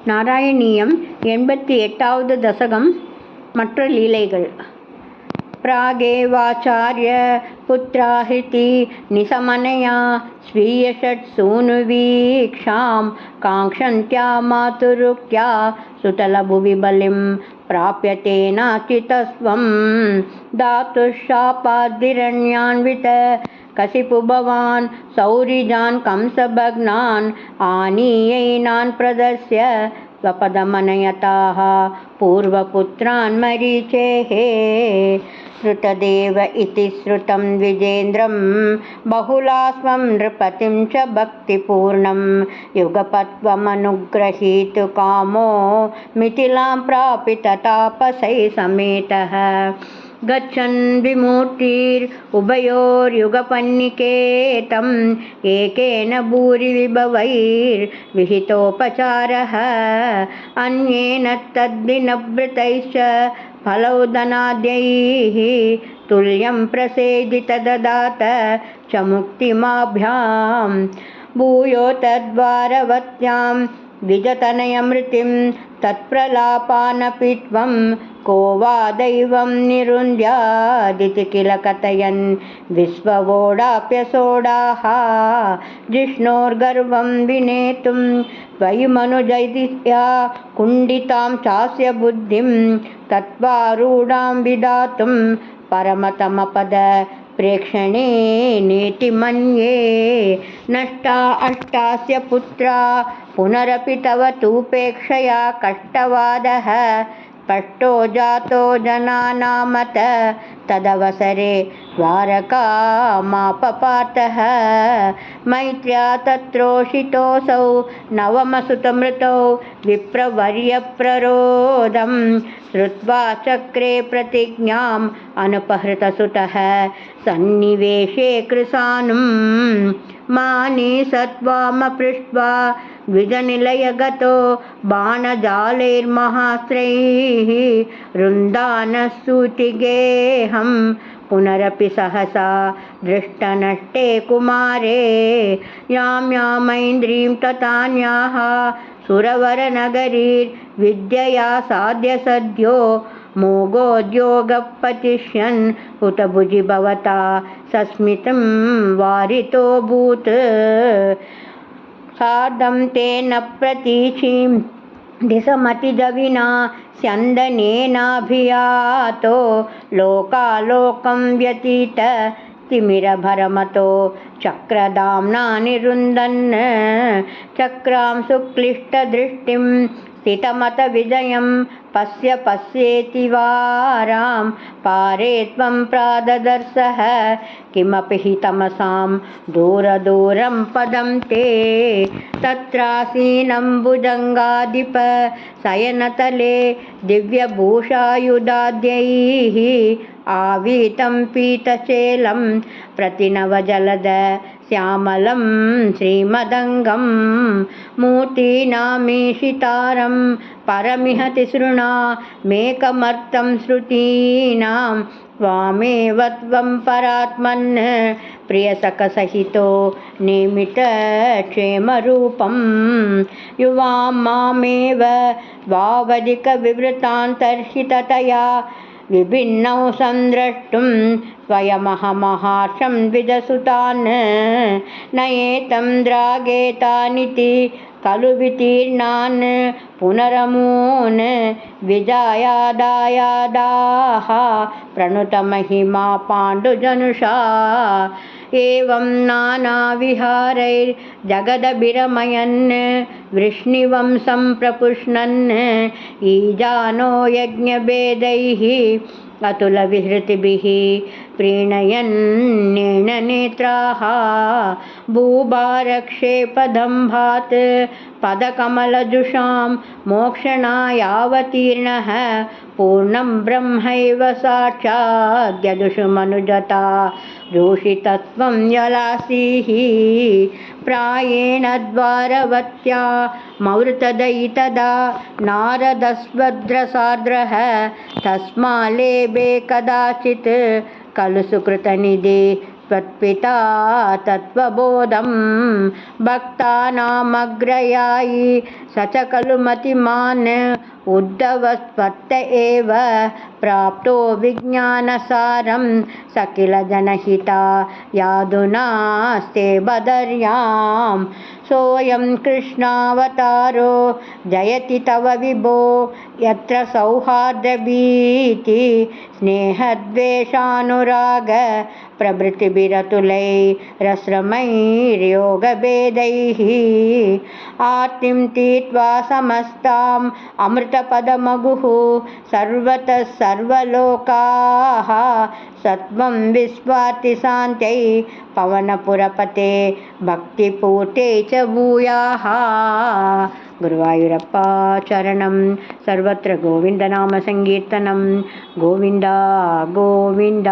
நாராயணியம் 88வது தசகம். மற்ற லீலைகள். प्रागेवाचार्य पुत्राहृति निसमनया स्वीयषट्सूनुवीक्षां काङ्क्षन्त्या मातुरुक्त्या सुतलभुविबलिं प्राप्यते नाचितस्त्वं धातुशापाद्धिरण्यान्वित कसिपु भवान् सौरिजान् कंसभग्नान् आनीयैनान् प्रदर्श्य स्वपदमनयताः पूर्वपुत्रान् मरीचेः. श्रुतदेव इति श्रुतं द्विजेन्द्रं बहुलास्वं नृपतिं च भक्तिपूर्णं युगपत्वमनुग्रहीतु कामो मिथिलां प्रापिततापसै समेतः. गच्छन् विमूर्तिर्उभयोर्युगपन्निकेतम् एकेन भूरिविभवैर्विहितोपचारः अन्येन तद्दिनभृतैश्च फलौदनाद्यैः तुल्यं प्रसेदितददात च मुक्तिमाभ्यां. भूयो तद्वारवत्यां द्विजतनयमृतिं तत्प्रलापानपि त्वं को वा दैवं निरुन्द्यादिति किल कथयन् विश्ववोडाप्यसोडाः जिष्णोर्गर्वं विनेतुं त्वयि मनुजैदित्या कुण्डितां चास्य बुद्धिं तत्त्वारूढां विधातुं परमतमपद प्रेक्षणे नेति मन्ये. नष्टा अष्टास्य पुत्रा पुनरपि तव तूपेक्षया कष्टवादः स्पष्टो जातो जनानामत तदवसरे द्वारकामापपातः. मैत्र्या तत्रोषितोऽसौ नवमसुतमृतौ विप्रवर्यप्ररोदं श्रुत्वा चक्रे प्रतिज्ञाम् अनुपहृतसुतः सन्निवेशे कृशानुं मानीसत्त्वामपृष्ट्वा द्विजनिलयगतो बाणजालैर्महास्त्रैः रुन्दानस्तुतिगेऽहं पुनरपि सहसा दृष्टनष्टे कुमारे. यां यामैन्द्रीं ततान्याः सुरवरनगरीर्विद्यया साध्य सद्यो मोगोद्योगपतिष्यन् हुतभुजि भवता सस्मितं वारितोऽभूत्. सार्धं तेन प्रतीचीं दिशमतिजविना स्यन्दनेनाभियातो लोकालोकं व्यतीत तिमिरभरमतो चक्रदाम्ना निरुन्दन्. चक्रां सुक्लिष्टदृष्टिं स्थितमतविजयं पश्य पश्येति वारां पारे त्वं प्राददर्शः किमपि हि तमसां दूरदूरं पदं ते. तत्रासीनं भुजङ्गाधिप शयनतले दिव्यभूषायुधाद्यैः आवीतं पीतचेलं प्रतिनवजलद श्यामलं श्रीमदङ्गं. मूर्तीनामीशितारं परमिह तिसृणा मेकमर्थं श्रुतीनां त्वामेव त्वं परात्मन् प्रियसखसहितो निमितक्षेमरूपं. युवां मामेव द्वावधिकविवृतान्तर्हिततया विभिन्नौ संद्रष्टुं स्वयमहमहार्षं द्विजसुतान्. नयेतं द्रागेतानिति खलु वितीर्णान् पुनरमून् विजायादायादाः प्रणुतमहिमा पाण्डुजनुषा. एवं नानाविहारैर्जगदभिरमयन् वृष्णिवंशं प्रपुष्णन् ईजानो यज्ञभेदैः अतुलविहृतिभिः प्रीणयन्नेन नेत्राः. भूभारक्षेपदम्भात् पदकमलजुषां मोक्षणायावतीर्णः पूर्णं ब्रह्मैव साक्षाद्यदुषुमनुजता रूषितत्वं यलासीः. प्रायेण द्वारवत्या मौर्तदयितदा नारदस्वद्रसार्द्रः तस्मालेभे कदाचित् खलु सुकृतनिधे त्वत्पिता तत्त्वबोधं भक्तानामग्रयायी स च खलु मतिमान् उद्धवस्त्वत्त एव प्राप्तो विज्ञानसारं स किल जनहिता यादुनास्ते बदर्यां सोऽयं कृष्णावतारो जयति तव विभो यत्र सौहार्दभीति स्नेहद्वेषानुराग प्रभृतिभिरतुलैरस्रमैर्योगभेदैः आर्तिं तीर्त्वा समस्ताम् अमृतपदमगुः सर्वतः सर्वलोकाः सत्वं विस्वातिशान्त्यै पवनपुरपते भक्तिपूर्ते च भूयाः। गुरुवायूरप्पा चरणं सर्वत्र गोविन्दनामसङ्कीर्तनं गोविन्द गोविन्द।